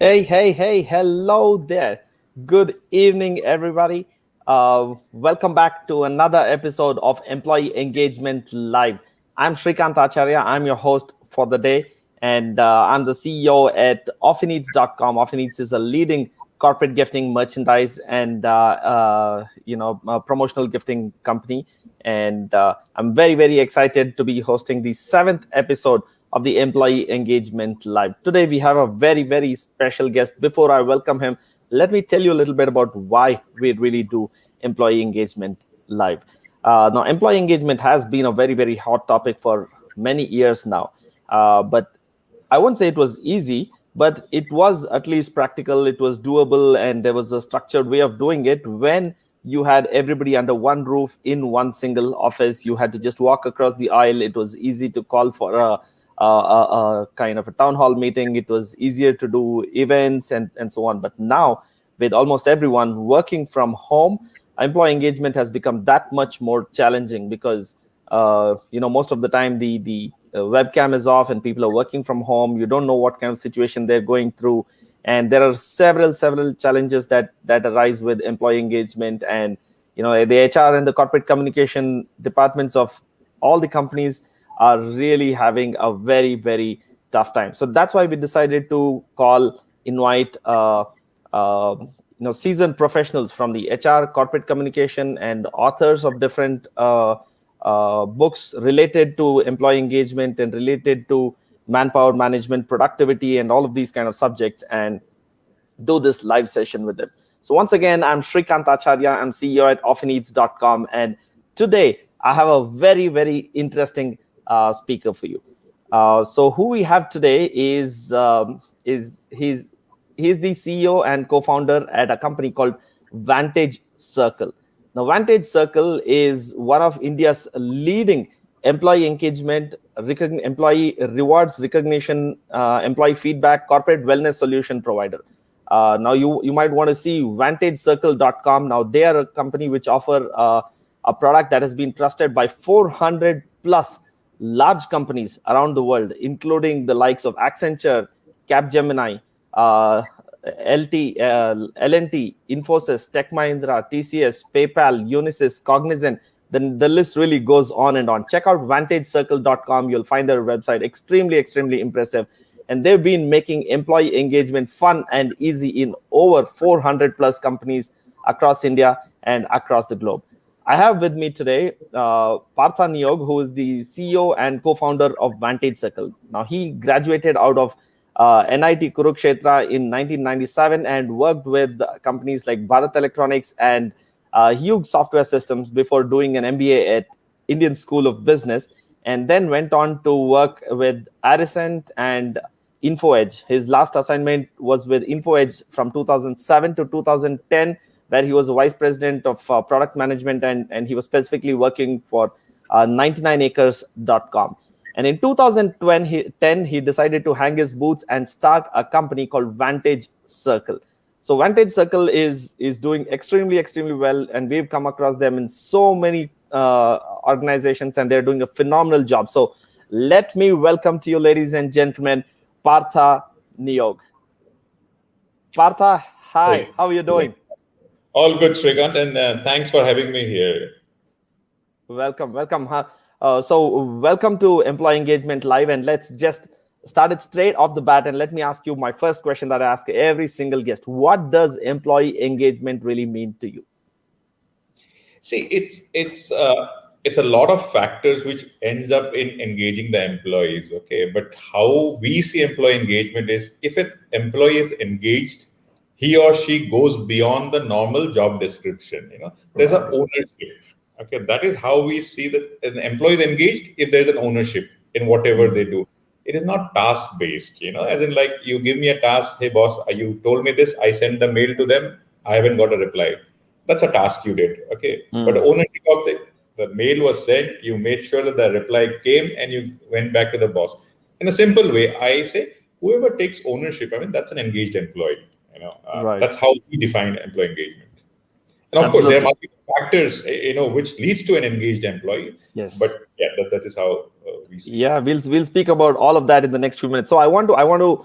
Hey, hello there. Good evening, everybody. Welcome back to another episode of Employee Engagement Live. I'm Shrikant Acharya. I'm your host for the day, and I'm the CEO at Offineeds.com. Offineeds is a leading corporate gifting, merchandise, and promotional gifting company. And I'm very excited to be hosting the seventh episode of the Employee Engagement Live. Today, we have a very special guest. Before I welcome him, let me tell you a little bit about why we really do Employee Engagement Live. Now, employee engagement has been a very hot topic for many years now. But I won't say it was easy, but it was at least practical, it was doable, and there was a structured way of doing it when you had everybody under one roof in one single office. You had to just walk across the aisle. It was easy to call for a kind of a town hall meeting. It was easier to do events and so on. But now, with almost everyone working from home, employee engagement has become that much more challenging because most of the time the webcam is off and people are working from home. You don't know what kind of situation they're going through, and there are several challenges that arise with employee engagement. And the HR and the corporate communication departments of all the companies are really having a very tough time. So that's why we decided to invite uh, seasoned professionals from the HR, corporate communication, and authors of different books related to employee engagement and related to manpower management, productivity, and all of these kind of subjects, and do this live session with them. So once again, I'm Shrikant Acharya. I'm CEO at Offineeds.com, and today I have a very interesting speaker for you. So who we have today is he's the CEO and co-founder at a company called Vantage Circle. Now, Vantage Circle is one of India's leading employee engagement, employee rewards recognition, employee feedback, corporate wellness solution provider. Now, you might want to see VantageCircle.com. Now, they are a company which offer a product that has been trusted by 400 plus large companies around the world, including the likes of Accenture, Capgemini, L&T, Infosys, Tech Mahindra, TCS, PayPal, Unisys, Cognizant. Then the list really goes on and on. Check out VantageCircle.com. You'll find their website extremely impressive. And they've been making employee engagement fun and easy in over 400 plus companies across India and across the globe. I have with me today Partha Neog, who is the CEO and co-founder of Vantage Circle. Now, he graduated out of NIT Kurukshetra in 1997 and worked with companies like Bharat Electronics and Hughes Software Systems before doing an MBA at Indian School of Business, and then went on to work with Aricent and InfoEdge. His last assignment was with InfoEdge from 2007 to 2010, where he was a vice president of product management, and he was specifically working for 99acres.com. And in 2010, he decided to hang his boots and start a company called Vantage Circle. So Vantage Circle is doing extremely well, and we've come across them in so many organizations, and they're doing a phenomenal job. So let me welcome to you, ladies and gentlemen, Partha Neog. Partha, hi. Hey. How are you doing? All good, Shrikant, and thanks for having me here. Welcome. So welcome to Employee Engagement Live, and let's just start it straight off the bat. And let me ask you my first question that I ask every single guest: what does employee engagement really mean to you? See, it's a lot of factors which ends up in engaging the employees. Okay, but how we see employee engagement is if an employee is engaged, he or she goes beyond the normal job description. There's an ownership. Okay, that is how we see that an employee is engaged if there's an ownership in whatever they do. It is not task based, as in like you give me a task, hey boss, you told me this, I sent a mail to them, I haven't got a reply. That's a task you did, okay? But ownership of the mail was sent, you made sure that the reply came and you went back to the boss. In a simple way, I say whoever takes ownership, I mean, that's an engaged employee. Right. That's how we define employee engagement. And of course, there are Absolutely. multiple factors, which leads to an engaged employee. But Yes. yeah, that is how we see it. Yeah, we'll speak about all of that in the next few minutes. So I want to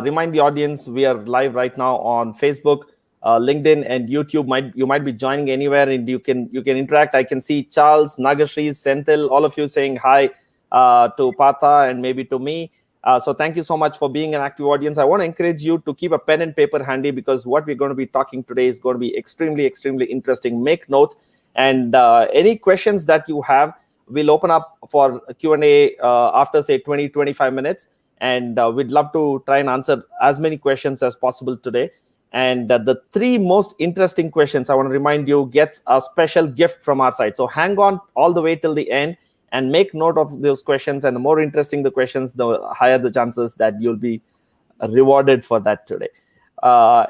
remind the audience we are live right now on Facebook, LinkedIn, and YouTube. You might be joining anywhere, and you can interact. I can see Charles, Nagashri, Senthil, all of you saying hi to Partha and maybe to me. So thank you so much for being an active audience. I want to encourage you to keep a pen and paper handy because what we're going to be talking today is going to be extremely interesting. Make notes, and any questions that you have, we'll open up for a Q&A after say 20-25 minutes, and we'd love to try and answer as many questions as possible today. And the three most interesting questions, I want to remind you, gets a special gift from our side. So hang on all the way till the end and make note of those questions. And the more interesting the questions, the higher the chances that you'll be rewarded for that today. So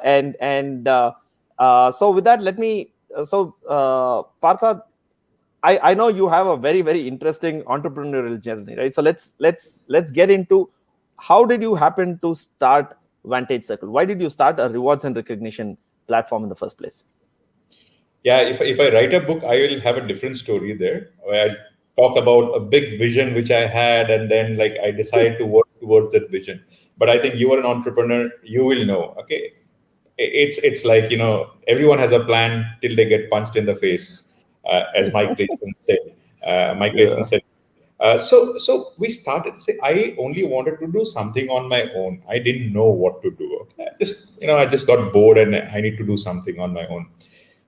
with that, let me. Partha, I know you have a very interesting entrepreneurial journey, right? So let's get into how did you happen to start Vantage Circle? Why did you start a rewards and recognition platform in the first place? Yeah, if I write a book, I will have a different story there, where I talk about a big vision which I had, and then like I decide to work towards that vision. But I think you are an entrepreneur, you will know. Okay, it's like everyone has a plan till they get punched in the face, as Mike Tyson said. Mike Tyson Yeah. said. So we started. Say, I only wanted to do something on my own. I didn't know what to do. Okay? I just got bored, and I need to do something on my own.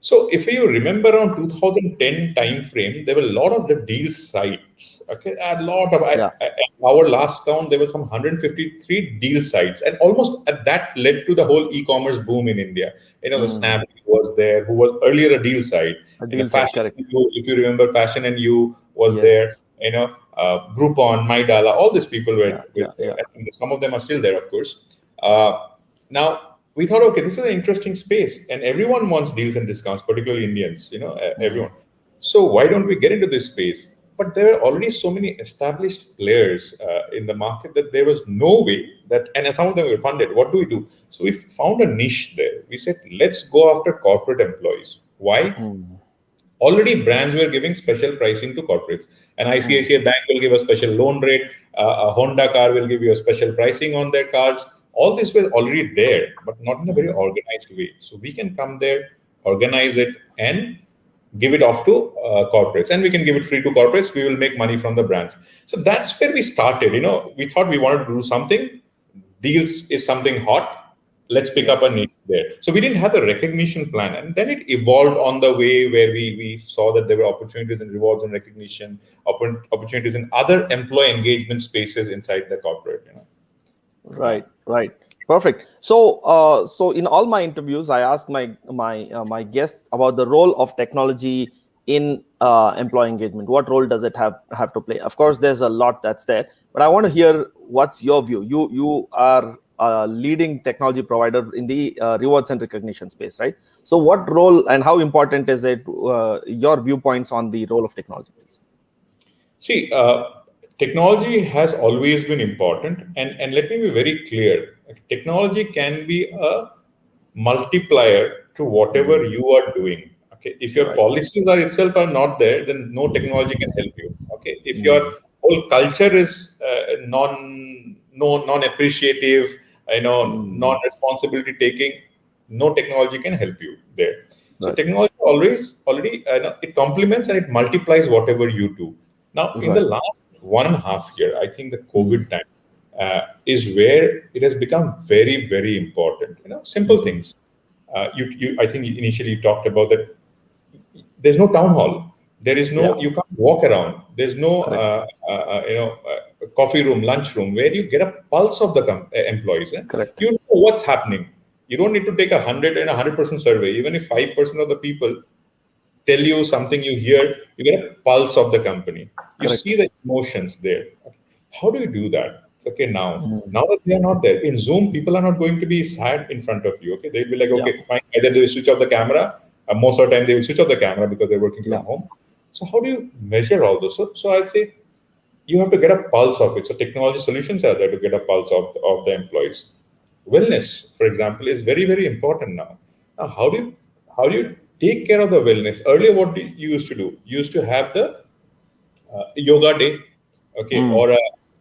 So if you remember around 2010 time frame, there were a lot of the deal sites. Okay, a lot of Yeah. our last count, there were some 153 deal sites, and almost that led to the whole e-commerce boom in India. The Mm. Snap was there, who was earlier a deal site. A In the deal side, fashion, correct. if you remember, Fashion and You was there. Yes. Groupon, Maidala, all these people Yeah, were yeah, there. yeah. And some of them are still there, of course. Now we thought, okay, this is an interesting space, and everyone wants deals and discounts, particularly Indians. Mm. Everyone. So why don't we get into this space? But there were already so many established players in the market that there was no way that, and some of them were funded. What do we do? So we found a niche there. We said, let's go after corporate employees. Why? Mm. Already brands were giving special pricing to corporates. An Mm. ICICI bank will give a special loan rate. A Honda car will give you a special pricing on their cars. All this was already there, but not in a very Mm. organized way. So we can come there, organize it, and give it off to corporates. And we can give it free to corporates. We will make money from the brands. So that's where we started. We thought we wanted to do something. Deals is something hot. Let's pick Yeah. up a niche there. So we didn't have the recognition plan, and then it evolved on the way, where we saw that there were opportunities in rewards and recognition, opportunities in other employee engagement spaces inside the corporate. Right, right. Perfect. So in all my interviews, I ask my guests about the role of technology in employee engagement. What role does it have to play? Of course, there's a lot that's there, but I want to hear what's your view. You are a leading technology provider in the rewards and recognition space, right? So, what role and how important is it? Your viewpoints on the role of technology, please. See, technology has always been important, and let me be very clear. Technology can be a multiplier to whatever Mm, you are doing. Okay, if your right. policies are itself are not there, then no technology can help you. Okay, if your Mm, whole culture is non appreciative, non mm, responsibility taking, no technology can help you there. So right. technology always already it complements and it multiplies whatever you do. Now, in the Right. last 1.5 year, I think the Mm, COVID time is where it has become very important. Simple mm, things. I think initially you talked about that. There's no town hall. There is yeah. no. You can't walk around. There's no. Correct. Coffee room, lunch room, where you get a pulse of the employees. Correct. You know what's happening. You don't need to take 100% survey. Even if 5% of the people tell you something, you hear, you get a pulse of the company. You see Correct. the emotions there. How do you do that? Okay, now Mm, that they are not there in Zoom, people are not going to be sad in front of you. Okay, they'll be like, yeah. okay, fine. Either they will switch off the camera. Most of the time, they will switch off the camera because they're working from Yeah. home. So how do you measure all this? So I'd say you have to get a pulse of it. So technology solutions are there to get a pulse of the employees. Wellness, for example, is very important now. Now, how do you take care of the wellness. Earlier, what you used to do? You used to have the yoga day, okay, Mm,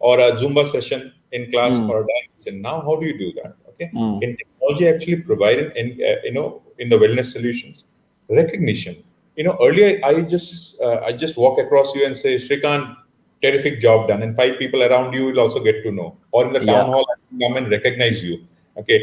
or a Zumba session in class mm, or a dance session. Now, how do you do that? Okay, mm. in technology, actually providing in the wellness solutions recognition. Earlier I just walk across you and say, Srikant, terrific job done, and five people around you will also get to know. Or in the town Yeah, hall, I will come and recognize you. Okay,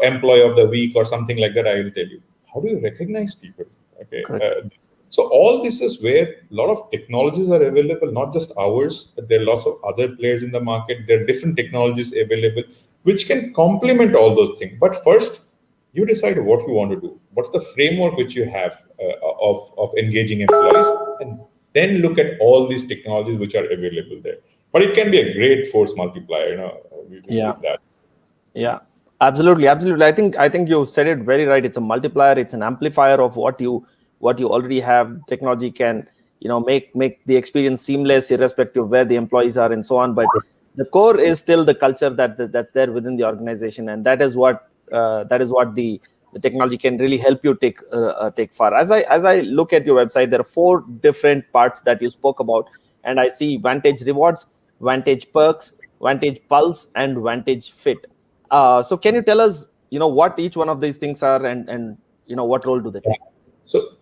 employee of the week or something like that. I will tell you. How do you recognize people? Okay, correct. so all this is where a lot of technologies are available, not just ours, but there are lots of other players in the market. There are different technologies available which can complement all those things. But first, you decide what you want to do. What's the framework which you have of engaging employees, and then look at all these technologies which are available there. But it can be a great force multiplier. We Yeah. believe that. Yeah, absolutely, absolutely. I think you said it very right. It's a multiplier. It's an amplifier of what you already have. Technology can make the experience seamless, irrespective of where the employees are and so on. But the core is still the culture that's there within the organization, and that is what the technology can really help you take far. As I look at your website, there are four different parts that you spoke about, and I see Vantage Rewards, Vantage Perks, Vantage Pulse, and Vantage Fit. So can you tell us, what each one of these things are, and what role do they Yeah. take?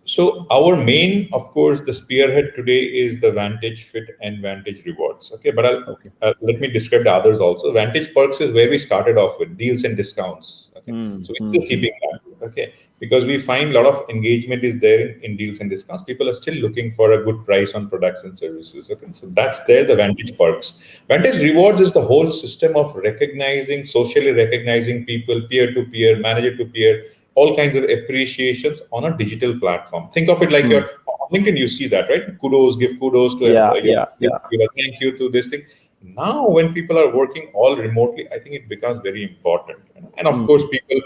So our main, of course, the spearhead today is the Vantage Fit and Vantage Rewards. Okay, but Okay. let me describe the others also. Vantage Perks is where we started off with deals and discounts. Okay, Hmm. so we're Hmm. still keeping that. Okay, because we find a lot of engagement is there in deals and discounts. People are still looking for a good price on products and services. Okay, so that's there. The Vantage Perks. Vantage Rewards is the whole system of recognizing, socially recognizing people, peer to peer, manager to peer, all kinds of appreciations on a digital platform. Think of it like Hmm. your on LinkedIn, you see that, right? Kudos, give kudos to Yeah. your Yeah. Yeah. give a thank you to this thing. Now, when people are working all remotely, I think it becomes very important. And of Hmm. course, people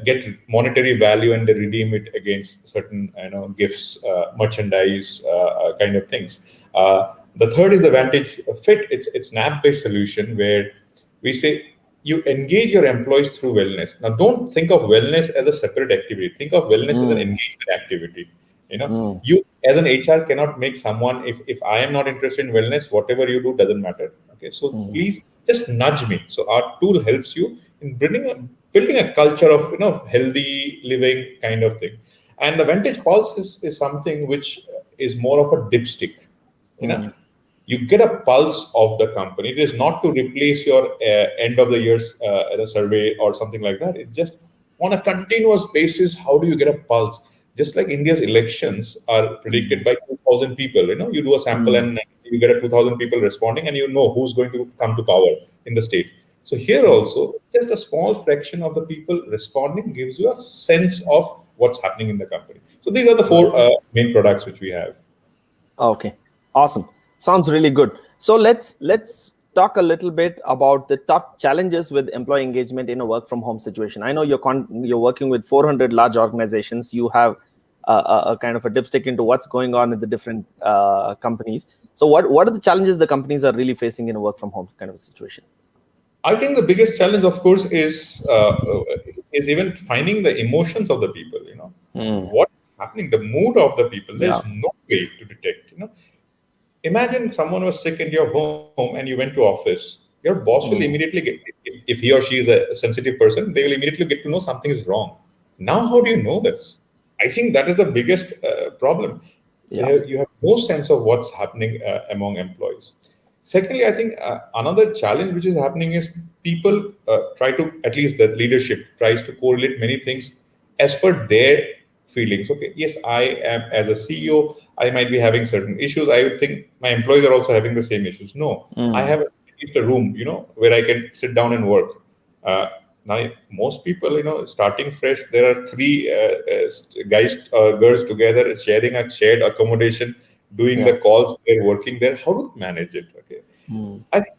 get monetary value and they redeem it against certain gifts, merchandise, kind of things. The third is the Vantage Fit. It's an app-based solution where we say you engage your employees through wellness. Now, don't think of wellness as a separate activity. Think of wellness as an Hmm. engagement activity. Hmm. You as an HR cannot make someone, if I am not interested in wellness, whatever you do doesn't matter. Okay, so Hmm. please just nudge me. So our tool helps you in building a culture of healthy living kind of thing. And the Vantage Pulse is something which is more of a dipstick. You know, Hmm. you get a pulse of the company. It is not to replace your end of the year's survey or something like that. It just on a continuous basis. How do you get a pulse? Just like India's elections are predicted Hmm. by 2,000 people. You do a sample Hmm. and you get a 2,000 people responding, and you know who's going to come to power in the state. So here Hmm. also, just a small fraction of the people responding gives you a sense of what's happening in the company. So these are the Right. four main products which we have. Okay. Awesome. Sounds really good. So let's talk a little bit about the top challenges with employee engagement in a work from home situation. I know you're working with 400 large organizations. You have a kind of a dipstick into what's going on in the different companies. So what are the challenges the companies are really facing in a work from home kind of a situation? I think the biggest challenge, of course, is even finding the emotions of the people. Hmm. What's happening, the mood of the people. Yeah. There's no way to detect. Imagine someone was sick in your home and you went to office. Your boss will Hmm. immediately get, if he or she is a sensitive person, they will immediately get to know something is wrong. Now, how do you know this? I think that is the biggest problem. Yeah. You have no sense of what's happening among employees. Secondly, I think another challenge which is happening is people try to, at least the leadership tries to correlate many things as per their feelings. Okay, yes, I am as a CEO, I might be having certain issues. I would think my employees are also having the same issues. No, I Hmm. have at least a room, where I can sit down and work. Uh, Now, most people, starting fresh, there are three guys, girls together sharing a shared accommodation, doing Yeah. the calls, they're working there. How do you manage it? Okay. Hmm. I think,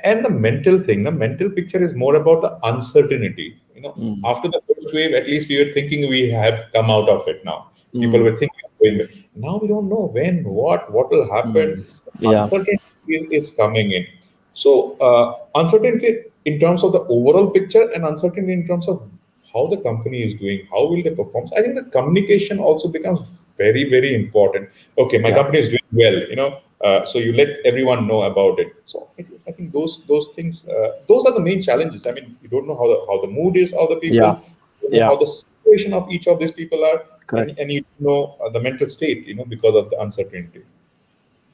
and the mental thing, the mental picture is more about the uncertainty. Hmm. After the first wave, at least we were thinking we have come out of it now. People Hmm. were thinking, now we don't know when, what will happen. Hmm. Yeah. Uncertainty is coming in. So, uncertainty in terms of the overall picture and uncertainty in terms of how the company is doing, how will they perform. So I think the communication also becomes very, very important. Okay, my Yeah. company is doing well, so you let everyone know about it. So I think those things, those are the main challenges. I mean, you don't know how the mood is of the people, Yeah. you don't know Yeah. how the situation of each of these people are, and, Correct. and you don't know the mental state, because of the uncertainty.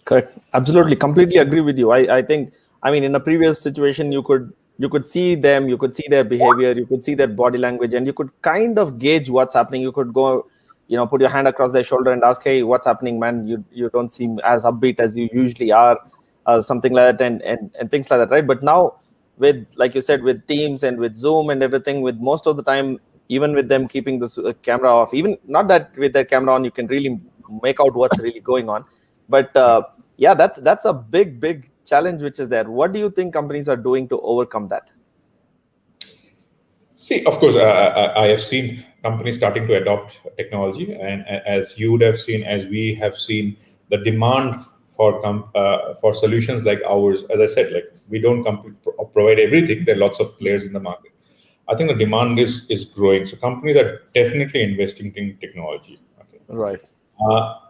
Correct. Absolutely. Completely agree with you. I think, I mean, in a previous situation, you could see them, you could see their behavior, you could see their body language, and you could kind of gauge what's happening. You could go, put your hand across their shoulder and ask, "Hey, what's happening, man? You don't seem as upbeat as you usually are," something like that, and things like that, right? But now, with, like you said, with Teams and with Zoom and everything, with most of the time, even with them keeping the camera off, even not that with their camera on, you can really make out what's really going on. But yeah, that's a big challenge which is there. What do you think companies are doing to overcome that? See, of course, I have seen companies starting to adopt technology, and as you would have seen, as we have seen, the demand for solutions like ours. As I said, like we don't provide everything. There are lots of players in the market. I think the demand is growing. So companies are definitely investing in technology. Okay. Right.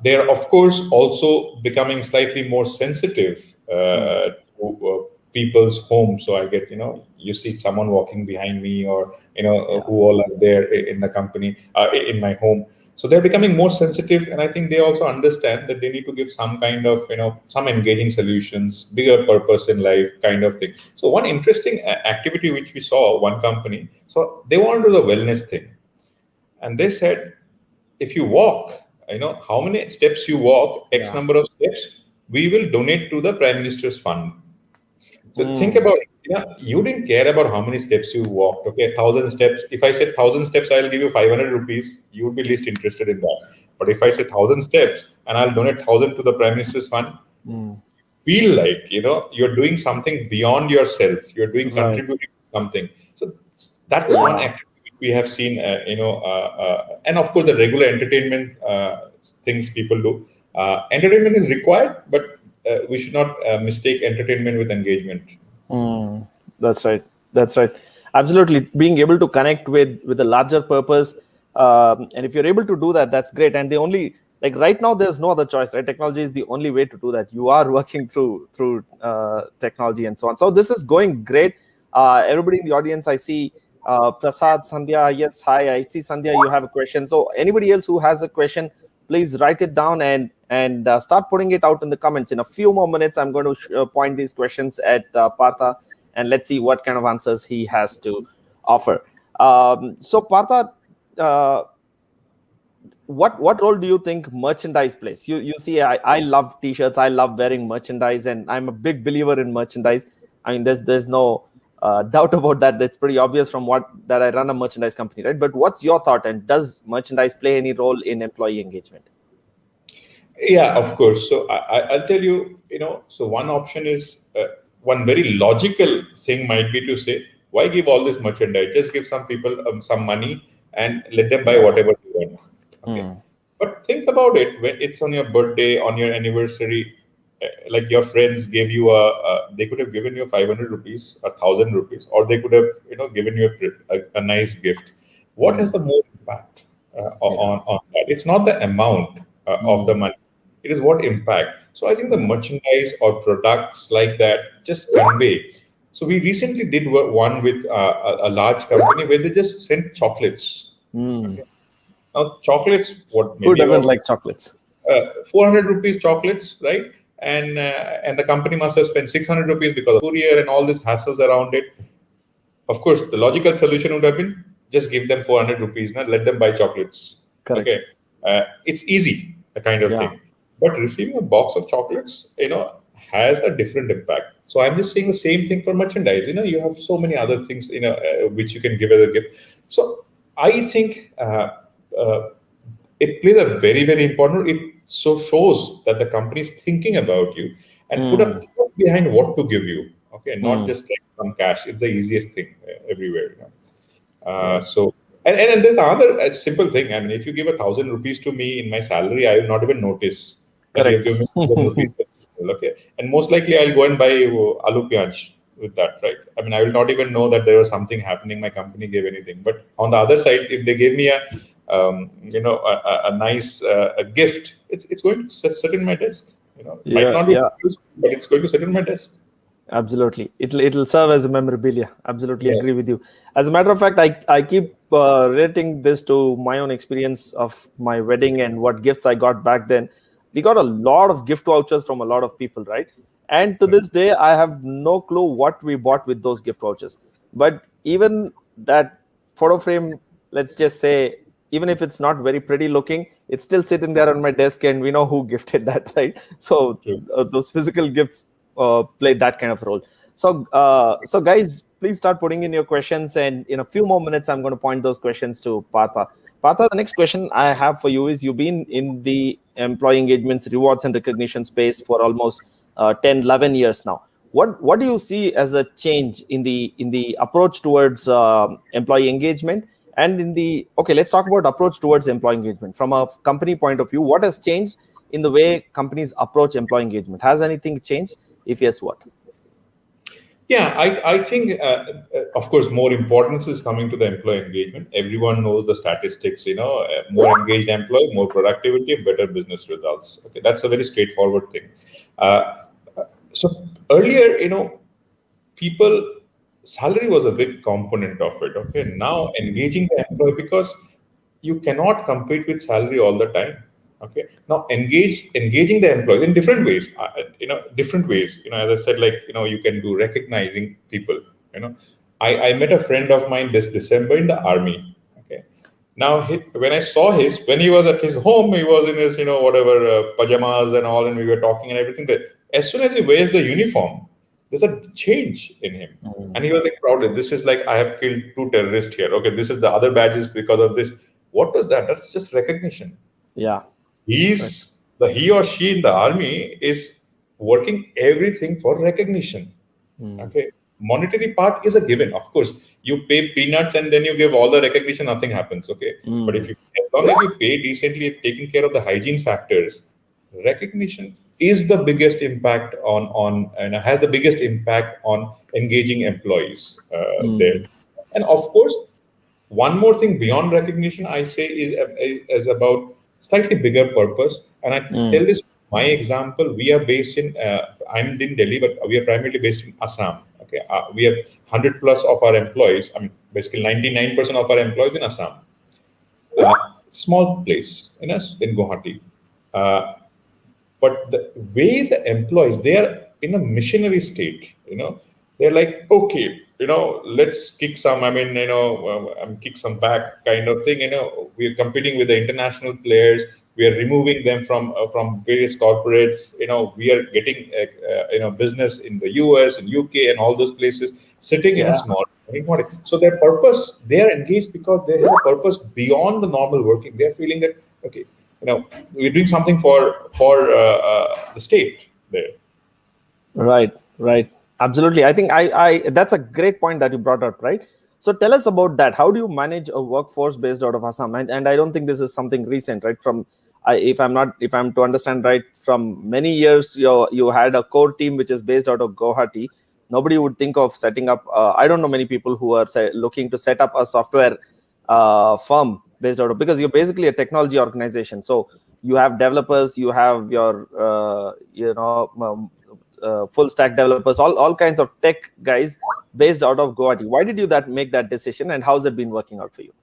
They are, of course, also becoming slightly more sensitive Mm. to people's homes. So I get, you see someone walking behind me, or Yeah. who all are there in the company, in my home. So they're becoming more sensitive, and I think they also understand that they need to give some kind of, some engaging solutions, bigger purpose in life, kind of thing. So one interesting activity which we saw one company, so they want to do the wellness thing, and they said, if you walk, how many steps you walk, X Yeah. number of steps, we will donate to the Prime Minister's fund. So think Mm. about it. You didn't care about how many steps you walked. Okay, 1,000 steps. If I said 1,000 steps, I'll give you 500 rupees. You would be least interested in that. But if I say 1,000 steps and I'll donate 1,000 to the Prime Minister's fund, Mm. feel like you're doing something beyond yourself. You're doing Right. contributing to something. So that's one Yeah. activity we have seen. And of course the regular entertainment things people do. Entertainment is required, but we should not mistake entertainment with engagement. Mm, that's right. That's right. Absolutely. Being able to connect with a larger purpose, and if you're able to do that, that's great. And the only, like right now, there's no other choice, right? Technology is the only way to do that. You are working through technology and so on. So this is going great. Everybody in the audience, I see Prasad, Sandhya. Yes, hi. I see Sandhya. You have a question. So anybody else who has a question, please write it down and start putting it out in the comments. In a few more minutes, I'm going to point these questions at Partha, and let's see what kind of answers he has to offer. So Partha, uh, what role do you think merchandise plays? You see, I love t-shirts, I love wearing merchandise, and I'm a big believer in merchandise. I mean, there's no doubt about that. That's pretty obvious from what that I run a merchandise company, right? But what's your thought, and does merchandise play any role in employee engagement? Yeah, of course. So I'll tell you, so one option is, one very logical thing might be to say, why give all this merchandise? Just give some people some money and let them buy Yeah. whatever they want. Okay. Mm. But think about it, when it's on your birthday, on your anniversary, like your friends gave you they could have given you 500 rupees, 1,000 rupees, or they could have, given you a nice gift. What has Mm. the more impact Yeah. on that? It's not the amount of the Mm. money, it is what impact. So I think the merchandise or products like that just convey. So we recently did one with a large company where they just sent chocolates. Mm. Okay. Now chocolates, what Who maybe doesn't about like chocolates? 400 rupees chocolates, right? And the company must have spent 600 rupees because of courier and all these hassles around it. Of course, the logical solution would have been just give them 400 rupees, not let them buy chocolates. Correct. Okay, it's easy, the kind of Yeah. thing. But receiving a box of chocolates, has a different impact. So I'm just saying the same thing for merchandise. You have so many other things, which you can give as a gift. So I think it plays a very, very important role. It so shows that the company is thinking about you and put a Mm. thought behind what to give you. Okay, not Mm. just like some cash. It's the easiest thing everywhere. Right. So and there's another simple thing. I mean, if you give 1,000 rupees to me in my salary, I will not even notice that you have Correct. given me 1,000 rupees. Okay, and most likely I'll go and buy aloo pyaj with that, right? I mean, I will not even know that there was something happening. My company gave anything. But on the other side, if they gave me a nice a gift, it's going to sit in my desk. Might Yeah, not be yeah. used, but it's going to sit in my desk. Absolutely, it'll serve as a memorabilia. Absolutely agree Yes. with you. As a matter of fact, I keep relating this to my own experience of my wedding and what gifts I got back then. We got a lot of gift vouchers from a lot of people, right? And to this day, I have no clue what we bought with those gift vouchers. But even that photo frame, let's just say, even if it's not very pretty looking, it's still sitting there on my desk, and we know who gifted that, right? So True. those physical gifts play that kind of role. So guys, please start putting in your questions, and in a few more minutes, I'm going to point those questions to Partha. Partha, the next question I have for you is: you've been in the employee engagements, rewards, and recognition space for almost 10, 11 years now. What do you see as a change in the approach towards employee engagement? And in the okay, let's talk about approach towards employee engagement from a company point of view. What has changed in the way companies approach employee engagement? Has anything changed? If yes, what? Yeah, I think, of course, more importance is coming to the employee engagement. Everyone knows the statistics, more engaged employee, more productivity, better business results. Okay, that's a very straightforward thing. Uh, so earlier, people, salary was a big component of it. Okay, now engaging the employee, because you cannot compete with salary all the time. Okay, now engaging the employee in different ways. Different ways. As I said, like, you can do recognizing people. you know I met a friend of mine this December in the army. Okay, now, when I saw when he was at his home, he was in his, whatever, pajamas and all, and we were talking and everything. But as soon as he wears the uniform, there's a change in him. And he was like proud. This is like, I have killed two terrorists here. Okay, this is the other badges because of this. What was that? That's just recognition. Yeah. Right. He or she in the army is working everything for recognition. Mm. Okay, monetary part is a given. Of course, you pay peanuts and then you give all the recognition, nothing happens. Okay, but Mm. as long as you pay decently, taking care of the hygiene factors, recognition is the biggest impact on and has the biggest impact on engaging employees there. Mm. And of course, one more thing beyond recognition, I say, is about slightly bigger purpose. And I tell Mm. this my example. We are based in I'm in Delhi, but we are primarily based in Assam. Okay, we have 100 plus of our employees. I mean, basically 99% of our employees in Assam. Small place in Guwahati. Uh, but the way the employees, they are in a missionary state. They're like, okay, let's kick some, kick some back kind of thing. We're competing with the international players. We are removing them from various corporates. We are getting business in the US and UK and all those places, sitting in a Yeah. small. So their purpose, they are engaged because they have a purpose beyond the normal working. They're feeling that, okay, we're doing something for the state there. Right, right. Absolutely. I think I that's a great point that you brought up, right? So tell us about that. How do you manage a workforce based out of Assam? And I don't think this is something recent, right? If I'm to understand right, from many years you had a core team which is based out of Guwahati. Nobody would think of setting up. I don't know many people who are looking to set up a software firm based out of, because you're basically a technology organization. So you have developers, you have your full stack developers, all kinds of tech guys based out of Guwahati. Why did you that make that decision, and how's it been working out for you?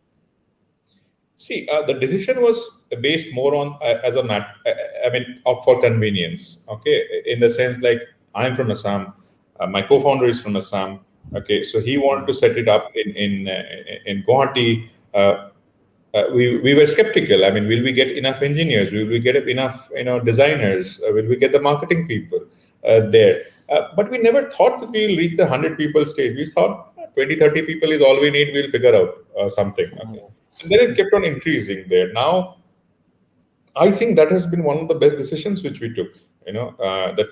See, the decision was based more on as a I mean, for convenience. Okay, in the sense, like, I'm from Assam, my co-founder is from Assam. Okay, so he wanted to set it up in Guwahati. We were skeptical. I mean, will we get enough engineers? Will we get enough designers? Will we get the marketing people there? But we never thought that we will reach the 100 people stage. We thought 20, 30 people is all we need. We'll figure out something. Okay, and then it kept on increasing there. Now, I think that has been one of the best decisions which we took. That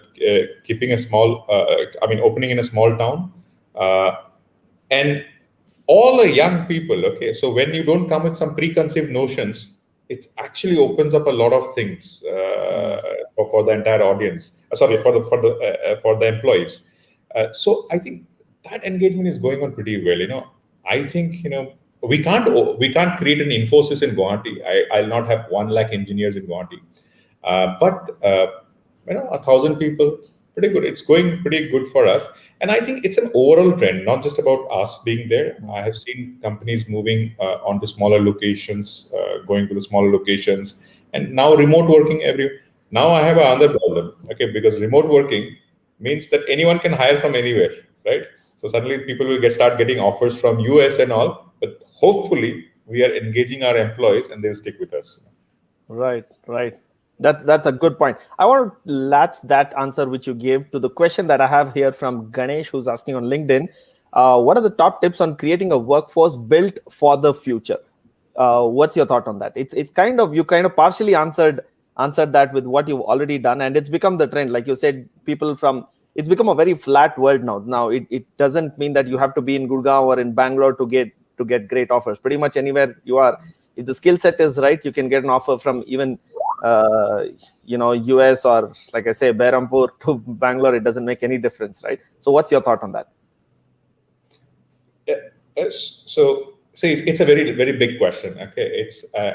keeping a small, opening in a small town, uh, and all the young people. Okay, so when you don't come with some preconceived notions, it actually opens up a lot of things for the entire audience. Sorry, for the employees. So I think that engagement is going on pretty well. I think we can't create an Infosys in Guwahati. I'll not have 1 lakh engineers in Guwahati, but 1,000 people, pretty good. It's going pretty good for us, and I think it's an overall trend, not just about us being there. I have seen companies moving onto smaller locations, going to the smaller locations, and now remote working every. Now I have another problem, okay, because remote working means that anyone can hire from anywhere, right? So suddenly people will start getting offers from US and all, but hopefully we are engaging our employees and they'll stick with us. Right, right. That's a good point. I want to latch that answer which you gave to the question that I have here from Ganesh, who's asking on LinkedIn. What are the top tips on creating a workforce built for the future? What's your thought on that? It's kind of, you kind of partially answered that with what you've already done, and it's become the trend. Like you said, people from, it's become a very flat world now. Now it doesn't mean that you have to be in Gurgaon or in Bangalore to get great offers. Pretty much anywhere you are, if the skill set is right, you can get an offer from even US, or like I say, Behrampur to Bangalore. It doesn't make any difference, right? So what's your thought on that? So see, it's a very very big question. Okay,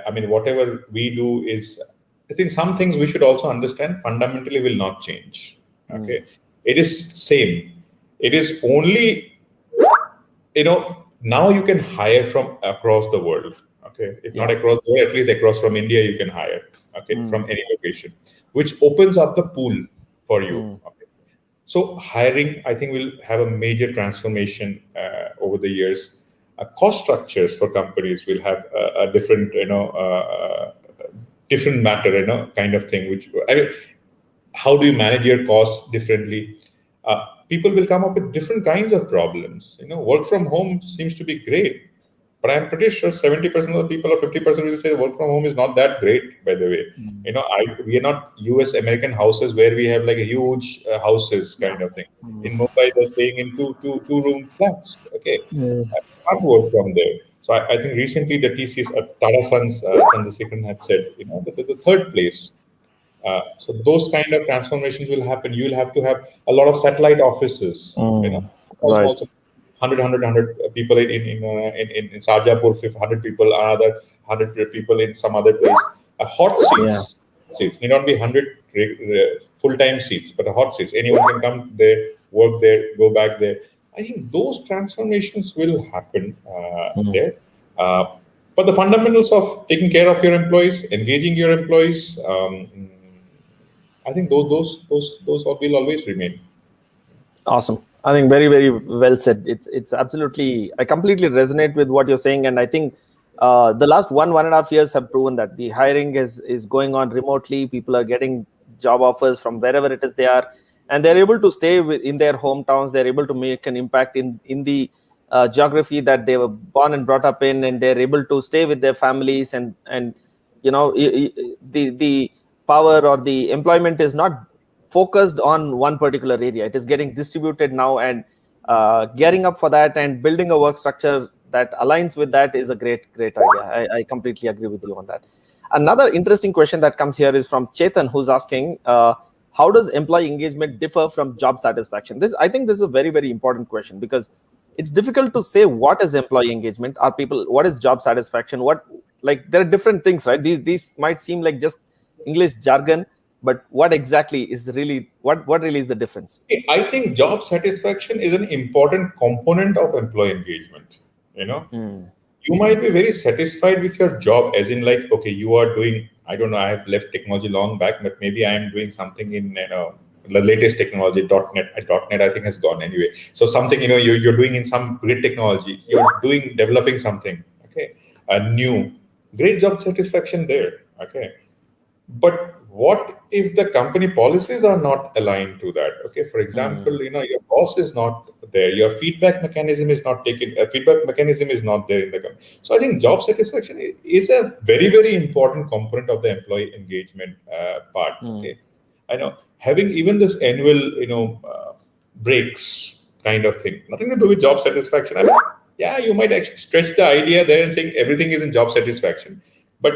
I mean, whatever we do is, I think some things we should also understand fundamentally will not change. Okay, it is same. It is only, now you can hire from across the world. Okay, if not across the world, at least across from India you can hire. Okay, from any location, which opens up the pool for you. Okay. So hiring, I think, will have a major transformation over the years. Cost structures for companies will have a different, different matter, kind of thing. Which, I mean, how do you manage your costs differently? People will come up with different kinds of problems. Work from home seems to be great, but I'm pretty sure 70% of the people or 50% will say work from home is not that great. By the way, we are not US American houses where we have like a huge houses kind of thing. In Mumbai, they're staying in two room flats. Okay, can't work from there. So I think recently the TCS Tata Sons Chandrasekaran had said, the third place. So those kind of transformations will happen. You will have to have a lot of satellite offices. Right. Also 100 people in Sarjapur, 100 people, another 100 people in some other place. Hot seats need not be 100 full-time seats, but a hot seats. Anyone can come there, work there, go back there. I think those transformations will happen there. But the fundamentals of taking care of your employees, engaging your employees, I think those all will always remain. Awesome. I think very, very well said. It's absolutely, I completely resonate with what you're saying. And I think the last 1.5 years have proven that the hiring is going on remotely. People are getting job offers from wherever it is they are, and they're able to stay in their hometowns. They're able to make an impact in the geography that they were born and brought up in, and they're able to stay with their families. And the power or the employment is not focused on one particular area. It is getting distributed now, and gearing up for that and building a work structure that aligns with that is a great idea. I completely agree with you on that. Another interesting question that comes here is from Chetan, who's asking, how does employee engagement differ from job satisfaction? I think this is a very, very important question, because it's difficult to say what is employee engagement. What is job satisfaction? There are different things, right? These might seem like just English jargon, but what exactly is what really is the difference? I think job satisfaction is an important component of employee engagement. You might be very satisfied with your job, as in like, okay, you are doing, I don't know, I have left technology long back, but maybe I am doing something in the latest technology, .NET I think has gone anyway. So something, you're doing in some great technology, you're developing something, okay, new, great job satisfaction there, okay. But what if the company policies are not aligned to that? Okay, for example, your boss is not there, your feedback mechanism is not there in the company. So I think job satisfaction is a very, very important component of the employee engagement part. Okay, I know having even this annual, breaks kind of thing, nothing to do with job satisfaction. I mean, yeah, you might actually stretch the idea there and saying everything is in job satisfaction, but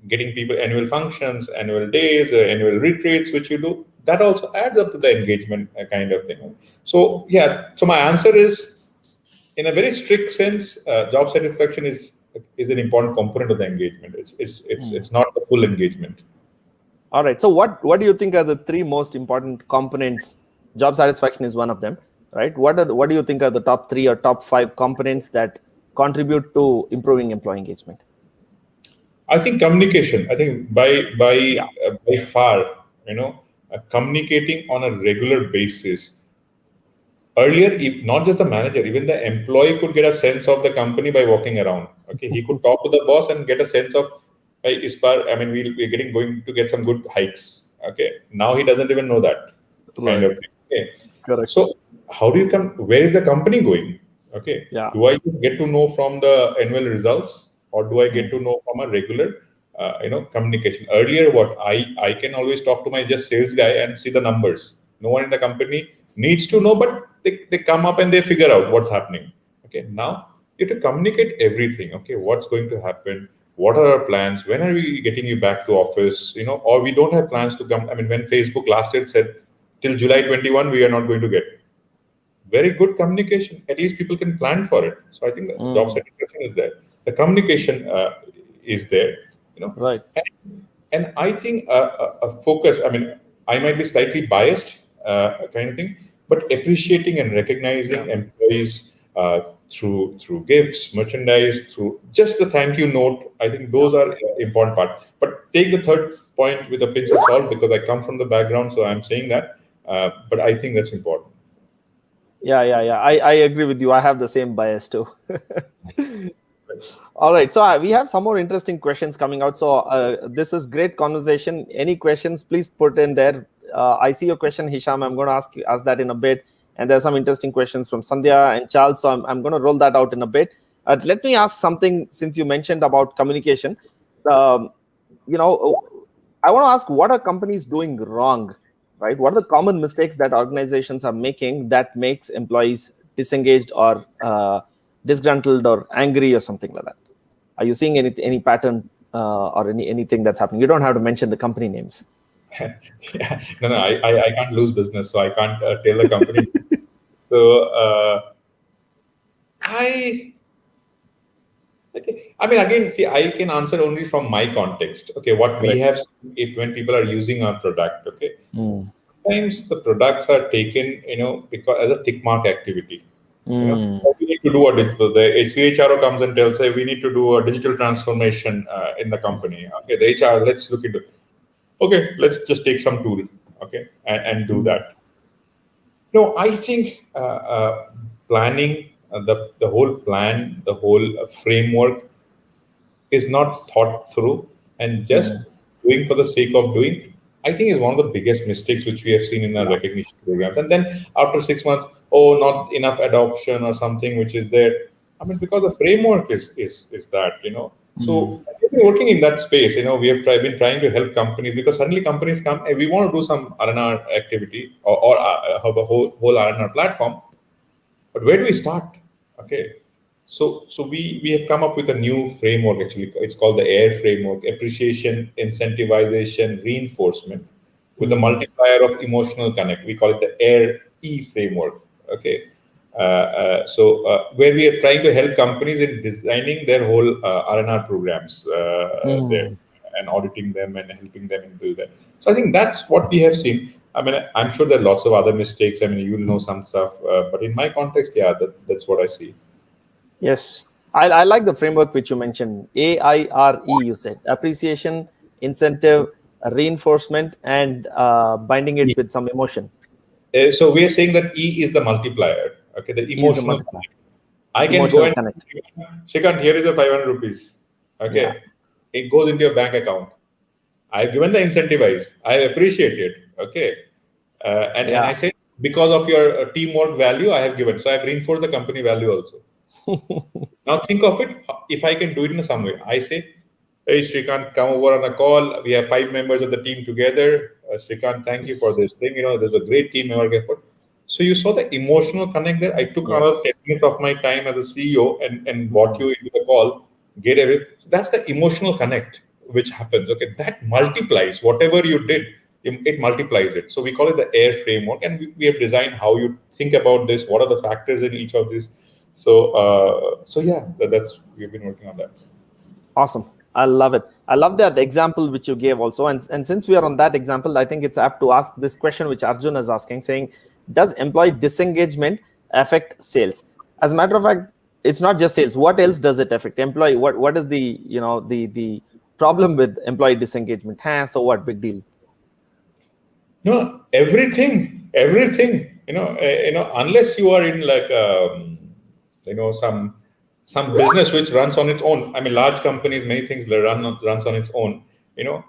getting people annual functions, annual days, annual retreats, which you do, that also adds up to the engagement kind of thing. So yeah, so my answer is, in a very strict sense, job satisfaction is an important component of the engagement. It's not the full engagement. All right. So what do you think are the three most important components? Job satisfaction is one of them, right? What do you think are the top three or top five components that contribute to improving employee engagement? I think communication. I think Yeah. by far, communicating on a regular basis. Earlier, if not just the manager, even the employee could get a sense of the company by walking around. Okay, he could talk to the boss and get a sense of, hey, Ispar, I mean, we're getting going to get some good hikes. Okay, now he doesn't even know that kind Right. of thing. Okay, Correct. so how do you come? Where is the company going? Okay, Yeah. do I just get to know from the annual results, or do I get Mm. to know from a regular, communication? Earlier, what I can always talk to my just sales guy and see the numbers. No one in the company needs to know, but they come up and they figure out what's happening. Okay, now you have to communicate everything. Okay, what's going to happen? What are our plans? When are we getting you back to office? Or we don't have plans to come. I mean, when Facebook last year said till July 21 we are not going to get, very good communication. At least people can plan for it. So I think the job Mm. satisfaction is there. The communication is there. You know, Right. and I think a focus. I mean, I might be slightly biased, kind of thing, but appreciating and Yeah. recognizing employees through gifts, merchandise, through just the thank you note. I think Yeah. those are important part. But take the third point with a pinch of salt, because I come from the background, so I'm saying that. But I think that's important. Yeah. I agree with you. I have the same bias too. All right. So we have some more interesting questions coming out. So this is great conversation. Any questions, please put in there. I see your question, Hisham. I'm going to ask that in a bit. And there's some interesting questions from Sandhya and Charles. So I'm going to roll that out in a bit. Let me ask something, since you mentioned about communication. Um, I want to ask, what are companies doing wrong, right? What are the common mistakes that organizations are making that makes employees disengaged or disgruntled or angry or something like that? Are you seeing any pattern or anything that's happening? You don't have to mention the company names. Yeah. No, no, I can't lose business, so I can't tell the company. So I okay. I mean, again, see, I can answer only from my context. Okay, what we Correct. have seen it when people are using our product. Okay, Mm. sometimes the products are taken, because as a tick mark activity. Mm. Oh, we need to do a digital. The CHRO comes and tells, "Hey, we need to do a digital transformation in the company." Okay, the HR, let's look into. Okay, let's just take some tool. Okay, and do Mm. that. No, I think planning, the whole plan, the whole framework is not thought through, and Mm. just doing for the sake of doing, I think is one of the biggest mistakes which we have seen in our Yeah. recognition programs. And then after 6 months, oh, not enough adoption or something which is there. I mean, because the framework is that. Mm. So we've been working in that space. We have been trying to help companies, because suddenly companies come, hey, we want to do some R&R activity, or have a whole R&R platform, but where do we start? Okay, so we have come up with a new framework. Actually, it's called the AIR framework: appreciation, incentivization, reinforcement, with a Mm. multiplier of emotional connect. We call it the AIR framework. Okay, so where we are trying to help companies in designing their whole R&R programs there, Mm. and auditing them and helping them do that. So I think that's what we have seen. I mean, I'm sure there are lots of other mistakes. I mean, you'll know some stuff, but in my context, yeah, that's what I see. Yes. I like the framework which you mentioned. AIRE, you said: appreciation, incentive, reinforcement, and binding it with some emotion. So we are saying that E is the multiplier. Okay, the E is a emotional multiplier. connect. I can go Emotional and, connect. Shrikant, here is the 500 rupees. Yeah. Okay, it goes into your bank account. I've given the incentivize. I appreciate it. Okay, and I Yeah. say, because of your teamwork value, I have given. So I've reinforced the company value also. Now think of it. If I can do it in some way, I say, "Hey Srikant, come over on a call. We have 5 members of the team together. Srikant, thank you for Yes. this thing. There's a great team member effort." So you saw the emotional connect there. I took another Yes. 10 minutes of my time as a CEO and brought Mm. you into the call. Get everything. That's the emotional connect which happens. Okay, that multiplies whatever you did. it multiplies it. So we call it the AIR framework, and we have designed how you think about this. What are the factors in each of these? So yeah, that's we've been working on that. Awesome. I love it. I love that example which you gave also. And since we are on that example, I think it's apt to ask this question which Arjun is asking, saying, does employee disengagement affect sales? As a matter of fact, it's not just sales. What else does it affect? Employee, what is the, the problem with employee disengagement? So what, big deal? No, everything. Unless you are in like some business which runs on its own. I mean, large companies, many things runs on its own. You know,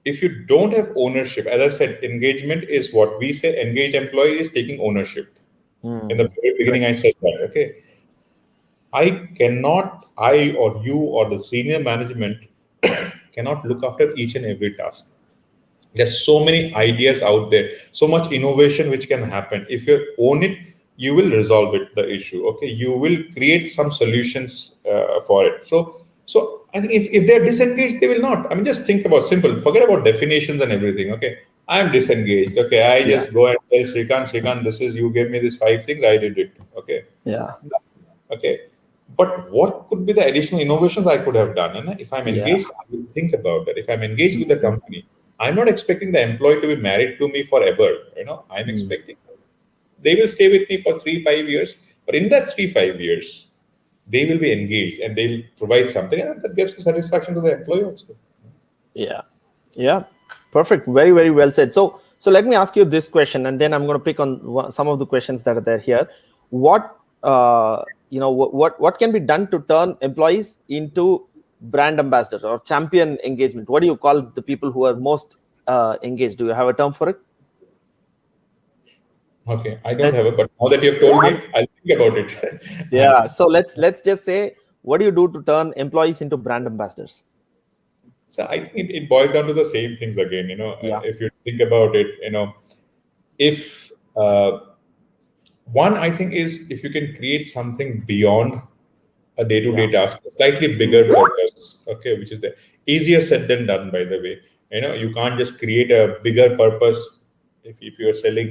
if you don't have ownership, as I said, engagement is what we say. Engaged employee is taking ownership. In the very beginning, Correct. I said that. Okay, I or you or the senior management cannot look after each and every task. There's so many ideas out there, so much innovation which can happen. If you own it, you will resolve the issue. Okay, you will create some solutions for it. So I think if they're disengaged, they will not. I mean, just think about simple. Forget about definitions and everything. Okay, I'm disengaged. Okay, I Yeah. just go and tell Shrikant, this is you gave me these 5 things, I did it. Okay, Yeah. okay. But what could be the additional innovations I could have done? And if I'm Yeah. engaged, I will think about that. If I'm engaged with the company, I'm not expecting the employee to be married to me forever. I'm expecting they will stay with me for 3-5 years. But in that 3-5 years, they will be engaged and they will provide something, and that gives a satisfaction to the employee also. Yeah. Yeah. Perfect. Very, very well said. So let me ask you this question, and then I'm going to pick on some of the questions that are there here. What can be done to turn employees into brand ambassadors or champion engagement? What do you call the people who are most engaged? Do you have a term for it? Okay, I don't have it, but now that you have told me, I'll think about it. Yeah. So let's just say, what do you do to turn employees into brand ambassadors? So I think it boils down to the same things again. Yeah. If you think about it, if one, I think, is if you can create something beyond a day-to-day Yeah. task, a slightly bigger purpose, okay, which is the easier said than done, by the way. You can't just create a bigger purpose if you're selling,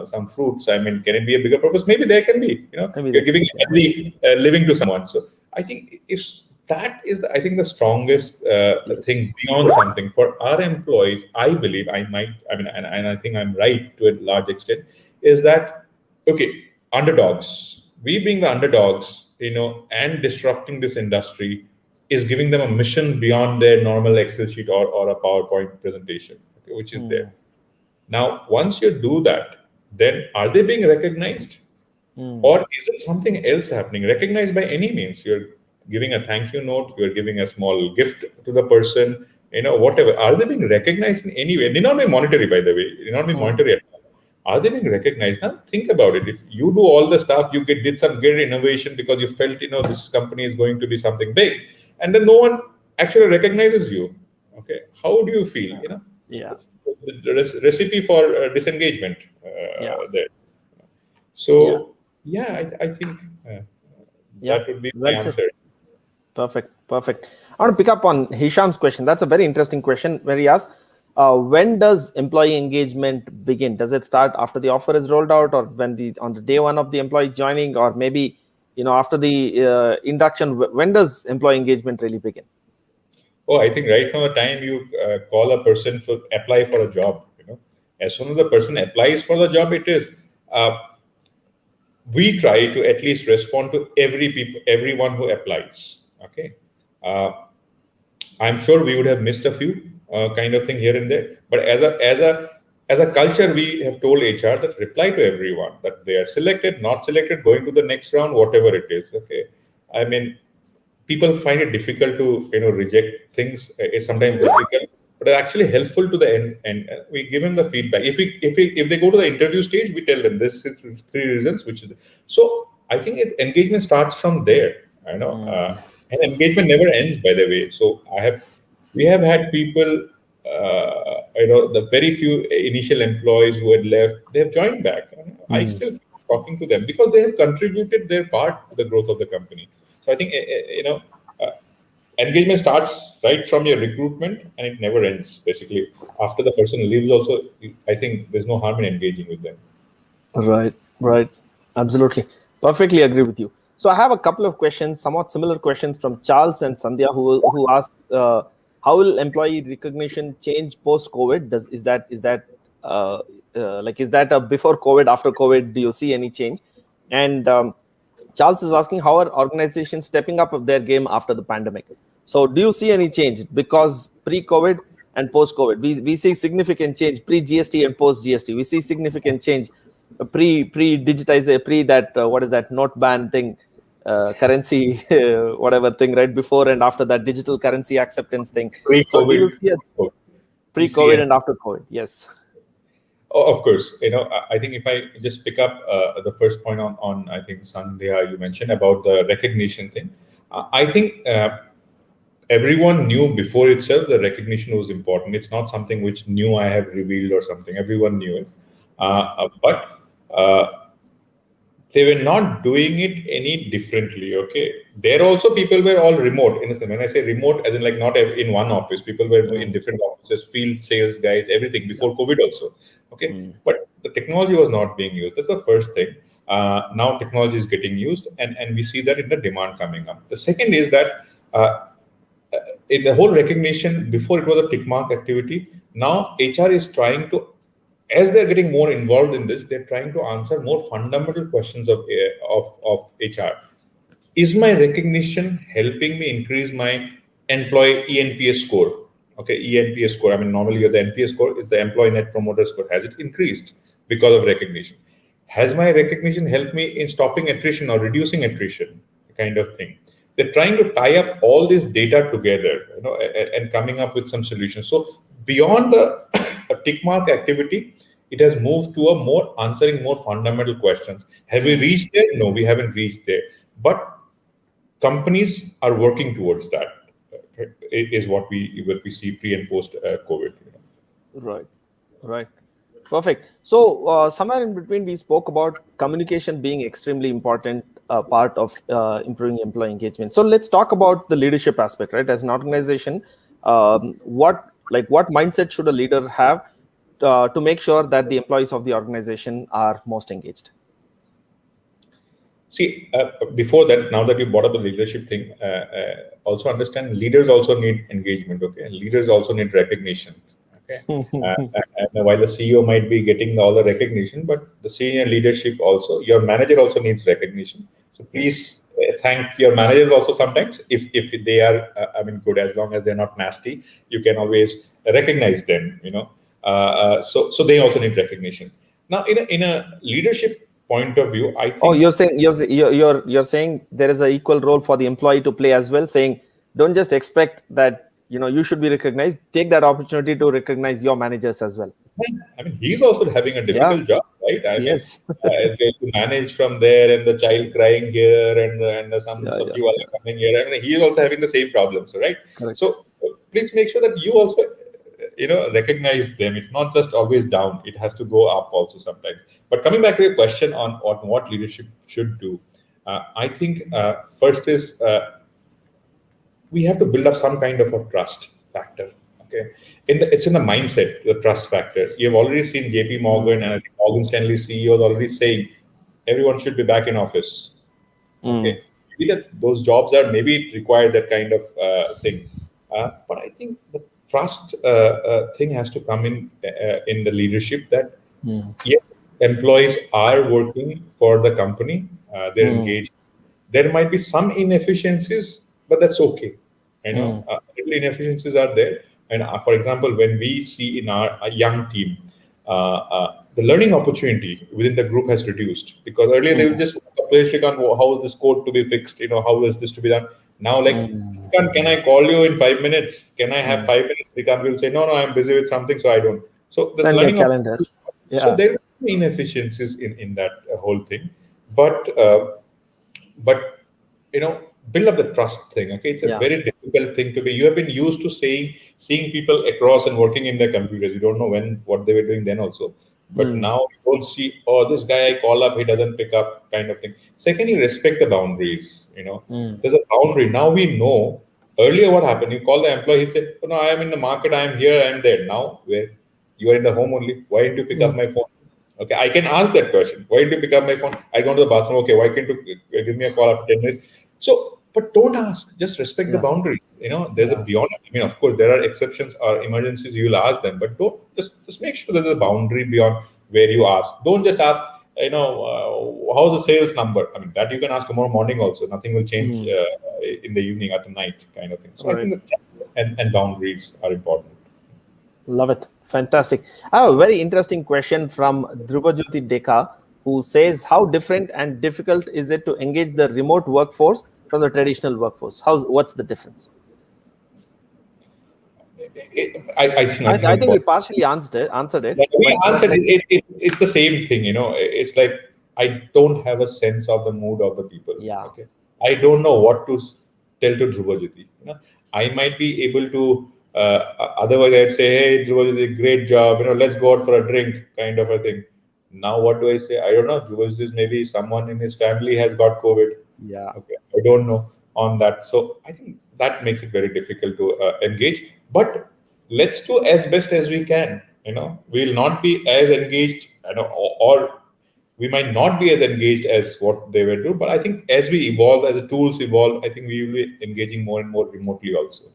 some fruits. I mean, can it be a bigger purpose? Maybe there can be. Maybe You're they can giving be. a healthy living to someone. So I think if that is, I think, the strongest Yes. thing beyond something for our employees, I believe I mean, and I think I'm right to a large extent, is that okay, underdogs. We being the underdogs, and disrupting this industry is giving them a mission beyond their normal Excel sheet or a PowerPoint presentation, okay, which is there. Now, once you do that, then are they being recognized? Or is it something else happening? Recognized by any means. You're giving a thank you note, you're giving a small gift to the person, whatever. Are they being recognized in any way? They not be monetary, by the way. They not be monetary at all. Are they being recognized? Now think about it. If you do all the stuff, you did some great innovation because you felt, this company is going to be something big, and then no one actually recognizes you. Okay, how do you feel? Yeah. The recipe for disengagement Yeah. there. Yeah. So yeah, I think Yeah. that would be my Well said. answer. Perfect. Perfect. I want to pick up on Hisham's question. That's a very interesting question where he asks, when does employee engagement begin? Does it start after the offer is rolled out, or on the day one of the employee joining, or maybe after the induction? When does employee engagement really begin? Oh, I think right from the time you call a person for apply for a job, as soon as the person applies for the job, it is. We try to at least respond to everyone who applies. Okay, uh, I'm sure we would have missed a few kind of thing here and there, but as a culture, we have told HR that reply to everyone, that they are selected, not selected, going to the next round, whatever it is. Okay, I mean, people find it difficult to reject things. It's sometimes difficult, but it's actually helpful to the end. And we give them the feedback. If they go to the interview stage, we tell them this is 3 reasons, which is so. I think engagement starts from there. And engagement never ends, by the way. So we have had people. The very few initial employees who had left, they have joined back. I still keep talking to them because they have contributed their part to the growth of the company. So I think uh, engagement starts right from your recruitment and it never ends. Basically, after the person leaves, also, I think there's no harm in engaging with them. Right, right. Absolutely. Perfectly agree with you. So I have a couple of questions, somewhat similar questions from Charles and Sandhya, who asked, how will employee recognition change post COVID? Uh, is that a before COVID, after COVID? Do you see any change? And Charles is asking, how are organizations stepping up their game after the pandemic? So do you see any change? Because pre-COVID and post-COVID, we see significant change. Pre-GST and post-GST, we see significant change. Pre-digitize, pre that what is that note ban thing, currency whatever thing, right before and after that digital currency acceptance thing. So do you Pre-COVID, see a we see pre-COVID an and after COVID? Yes. Oh, of course. I think if I just pick up the first point on I think Sandhya, you mentioned about the recognition thing. I think everyone knew before itself the recognition was important. It's not something which new I have revealed or something. Everyone knew it. But they were not doing it any differently. Okay, there also people were all remote. In a sense, when I say remote, as in like not in one office, people were in Mm, different offices, field sales guys, everything yeah. before COVID also. Okay, Mm, but the technology was not being used. That's the first thing. Now technology is getting used, and we see that in the demand coming up. The second is that in the whole recognition, before it was a tick mark activity. Now HR is trying to, as they're getting more involved in this, they're trying to answer more fundamental questions of HR. Is my recognition helping me increase my employee ENPS score? Okay, ENPS score. I mean, normally the NPS score is the employee net promoter score. Has it increased because of recognition? Has my recognition helped me in stopping attrition or reducing attrition? Kind of thing. They're trying to tie up all this data together, and coming up with some solutions. So beyond a tick mark activity, it has moved to a more answering more fundamental questions. Have we mm. reached there? No, we haven't reached there. But companies are working towards that. Is what we see pre and post COVID. Right, right. Perfect. So, somewhere in between, we spoke about communication being extremely important part of improving employee engagement. So, let's talk about the leadership aspect, right? As an organization, what mindset should a leader have to make sure that the employees of the organization are most engaged? See, before that, now that you brought up the leadership thing, also understand leaders also need engagement. Okay, and leaders also need recognition. Okay, and while the CEO might be getting all the recognition, but the senior leadership also, your manager also needs recognition. So Yes. please thank your managers also sometimes if they are, I mean, good, as long as they're not nasty, you can always recognize them. So they also need recognition. Now, in a leadership point of view, I Oh, think you're saying there is an equal role for the employee to play as well. Saying, don't just expect that you should be recognized. Take that opportunity to recognize your managers as well. I mean, he's also having a Yeah. difficult job, right? I mean, Yes. to manage from there and the child crying here and some Yeah. Yeah. sabji wala Yeah. coming here. I mean, he is also having the same problems, right? Correct. So please make sure that you also, recognize them. It's not just always down; it has to go up also sometimes. But coming back to your question on what leadership should do, I think first is we have to build up some kind of a trust factor. Okay, it's in the mindset, the trust factor. You've already seen JP Morgan and I Mm, think Morgan Stanley CEOs already saying everyone should be back in office. mm, Okay, maybe that those jobs are, maybe it requires that kind of thing, but I think the trust thing has to come in the leadership that mm, yes, employees are working for the company, they're mm, engaged. There might be some inefficiencies, but that's okay. mm, Little inefficiencies are there. And for example, when we see in our a young team, the learning opportunity within the group has reduced, because earlier they would mm, just play stick on how is this code to be fixed, how is this to be done. Now, like, mm, can I call you in 5 minutes? Can I have mm. 5 minutes? Srikanth will say, no, no, I'm busy with something, so I don't. So this Send me a learning calendar. opportunity, so Yeah. there are inefficiencies in that whole thing, but but build up the trust thing. Okay, it's a Yeah. very difficult thing to be. You have been used to seeing people across and working in their computers. You don't know what they were doing then also, but Mm, now you don't see, oh, this guy I call up, he doesn't pick up, kind of thing. Secondly, respect the boundaries. mm, There's a boundary. Now we know Earlier, what happened? You call the employee, he said, "Oh, no, I am in the market, I am here, I am there." Now, where you are in the home only, why didn't you pick up Mm. my phone? Okay, I can ask that question. Why did you pick up my phone? I go to the bathroom. Okay, why can't you give me a call after 10 minutes? So, but don't ask. Just respect the Yeah. boundaries. There's a Yeah. beyond. I mean, of course, there are exceptions or emergencies. You'll ask them, but don't just make sure there's a boundary beyond where you ask. Don't just ask. How's the sales number? I mean, that you can ask tomorrow morning also. Nothing will change Mm. in the evening or the night, kind of thing. So I Right. think that and boundaries are important. Love it. Fantastic. I have a very interesting question from Dhrubajyoti Deka, who says, how different and difficult is it to engage the remote workforce from the traditional workforce? What's the difference? I think I think I think we important. partially answered it, Like we but answered let's. it's the same thing. It's like I don't have a sense of the mood of the people. Yeah. Okay, I don't know what to tell to Dhrubajyoti. I might be able to. Otherwise, I'd say, "Hey, Dhrubajyoti, great job. Let's go out for a drink," kind of a thing. Now, what do I say? I don't know. Dhrubajyoti is maybe someone in his family has got COVID. Yeah. Okay, I don't know on that. So I think that makes it very difficult to engage. But let's do as best as we can. We'll not be as engaged, or we might not be as engaged as what they were doing. But I think as we evolve, as the tools evolve, I think we will be engaging more and more remotely also.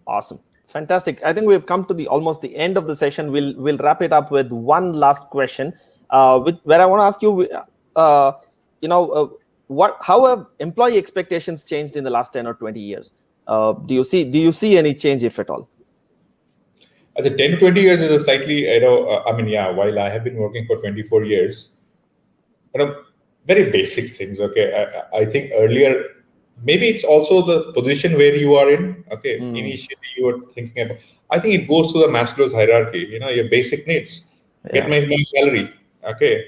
Awesome. Fantastic. I think we've come to the almost the end of the session. We'll wrap it up with one last question, where I want to ask you, you know, how have employee expectations changed in the last 10 or 20 years? Do you see any change, if at all? I think 10 to 20 years is a slightly, I mean, yeah, while I have been working for 24 years, very basic things. Okay, I think earlier maybe it's also the position where you are in. Okay, Mm, initially you were thinking about. I think it goes to the Maslow's hierarchy. Your basic needs. Get yeah. my salary. Okay,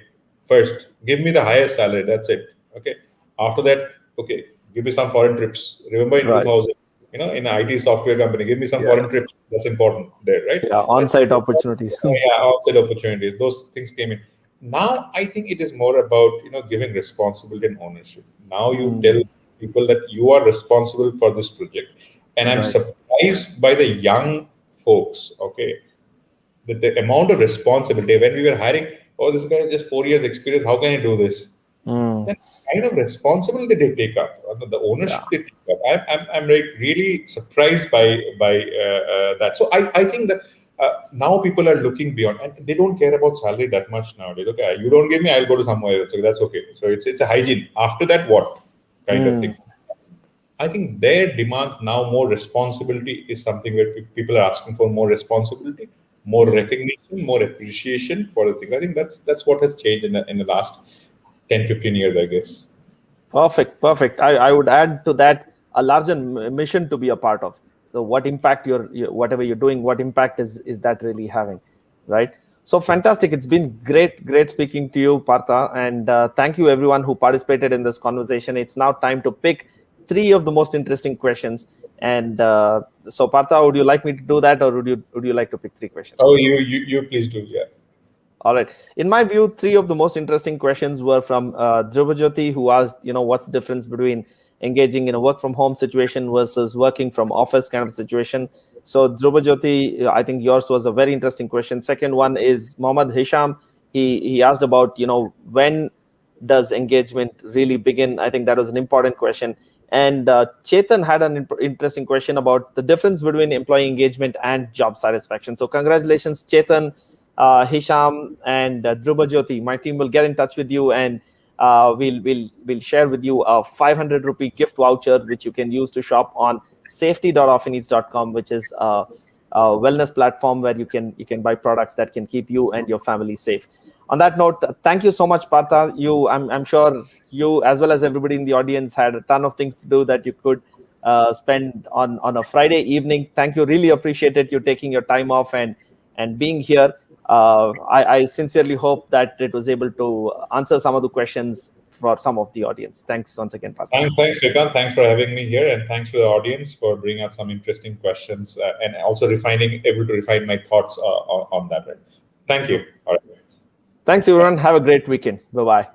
first give me the highest salary. That's it. Okay, after that, okay, give me some foreign trips. Remember in Right. 2000, in an IT software company, give me some Yeah. foreign trips. That's important there, right? Yeah. So I think On-site opportunities. yeah, outside opportunities. Those things came in. Now I think it is more about giving responsibility and ownership. Now you tell Mm, people that you are responsible for this project, and I'm right. surprised by the young folks. Okay, that the amount of responsibility when we were hiring. Oh, this guy has just 4 years experience. How can he do this? Mm, Then kind of responsibility they take up, the yeah. ownership they take up. I'm like really surprised by that. So I think that now people are looking beyond, and they don't care about salary that much nowadays. Okay, you don't give me, I'll go to somewhere else. So that's okay. So it's a hygiene. After that, what kind of Mm, thing? I think their demands now more responsibility is something where people are asking for more responsibility, more mm. recognition, more appreciation for the thing. I think that's what has changed in the last 10, 15 years, I guess. Perfect, perfect. I would add to that a larger mission to be a part of. So, what impact whatever you're doing, what impact is that really having, right? So fantastic! It's been great speaking to you, Partha, and thank you everyone who participated in this conversation. It's now time to pick three of the most interesting questions. And so, Partha, would you like me to do that, or would you like to pick three questions? Oh, you please do, yeah. All right. In my view, three of the most interesting questions were from Dhrubajyoti, who asked, what's the difference between engaging in a work from home situation versus working from office kind of situation. So Dhrubajyoti, I think yours was a very interesting question. Second one is Mohammad Hisham. He asked about, when does engagement really begin? I think that was an important question. And Chetan had an interesting question about the difference between employee engagement and job satisfaction. So congratulations, Chetan, Hisham, and Dhrubajyoti. My team will get in touch with you, and we'll share with you a 500 rupee gift voucher which you can use to shop on safety.offineats.com, which is a wellness platform where you can buy products that can keep you and your family safe. On that note, thank you so much, Partha. I'm sure you, as well as everybody in the audience, had a ton of things to do that you could spend on a Friday evening. Thank you. Really appreciated you taking your time off and being here. I sincerely hope that it was able to answer some of the questions for some of the audience. Thanks once again, Partha. Thanks, Shrikant. Thanks for having me here, and thanks to the audience for bringing us some interesting questions and also able to refine my thoughts on that. Right? Thank you. All right. Thanks, everyone. Have a great weekend. Bye-bye.